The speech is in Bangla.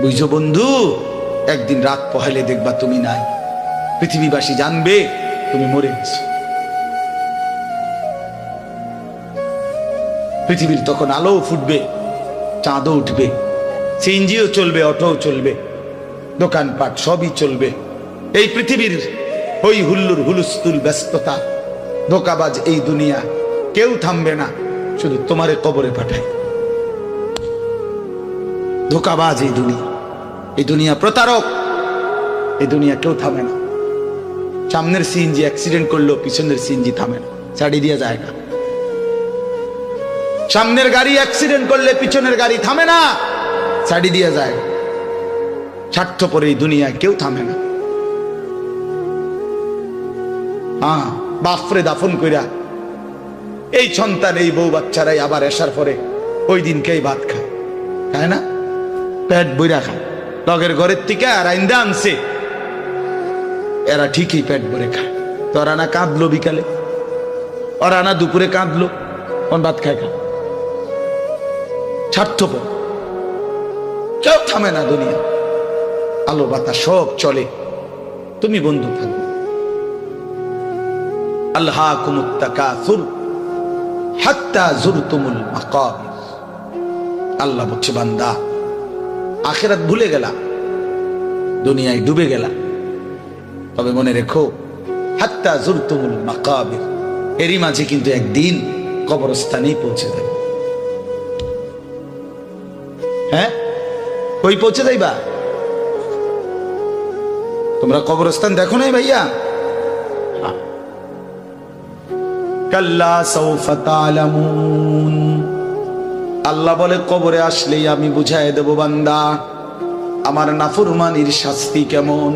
বুঝছো বন্ধু, একদিন রাত পহেলে দেখবা তুমি নাই, পৃথিবীবাসী জানবে তুমি মরে গেছো। পৃথিবীর তখন আলো ফুটবে, চাঁদও উঠবে, সিএনজিও চলবে, অটোও চলবে, দোকানপাট সবই চলবে। এই পৃথিবীর হই হুল্লুর হুলুস্থুল ব্যস্ততা, ধোকাবাজ এই দুনিয়া, কেউ থামবে না, শুধু তোমারে কবরে পাঠায়। ধোকাবাজ এই দুনিয়া, এই দুনিয়া প্রতারক, এই দুনিয়া কেউ থামে না। সামনের সিএনজি অ্যাক্সিডেন্ট করলো, পিছনের সিএনজি থামে না, ছাড়ি দিয়ে যায় না। সামনের গাড়ি অ্যাক্সিডেন্ট করলে পিছনের গাড়ি থামে না, ছাড়ি দিয়ে যায়। স্বার্থপর এই দুনিয়ায় কেউ থামে না। হ্যাঁ, বাপরে দাফন কইরা এই সন্তান, এই বউ বাচ্চারাই আবার এসার পরে ওই দিনকেই ভাত খায়, তাই না? পেট বইরা খায়, লগের ঘরের থেকে আর আইন্দা আনছে, এরা ঠিকই পেট ভরে খায়। তো ওরা না কাঁদলো বিকালে, ওরা না দুপুরে কাঁদলো, কোন ভাত খায় খা। স্বার্থপর, কেউ থামে না দুনিয়া, আলো বাতাস সব চলে, তুমি বন্ধু থাকবে। আল্লাহাকুমুত তাকাসুর হাত্তা যুরতুমুল মাকাবির। আল্লাহ বলছে, বান্দা আখিরাত ভুলে গেলা, দুনিয়ায় ডুবে গেলা, তবে মনে রেখো হাত্তা যুরতুমুল মাকাবির, এরই মাঝে কিন্তু একদিন কবরস্থানেই পৌঁছে যাবে। হ্যাঁ, কই পৌঁছে যাইবা? তোমরা কবরস্থান দেখো নাই ভাইয়া? কাল্লা সাউফা তা'লামুন। আল্লাহ বলে, কবরে আসলেই আমি বুঝাই দেব বান্দা আমার নাফরমানির শাস্তি কেমন।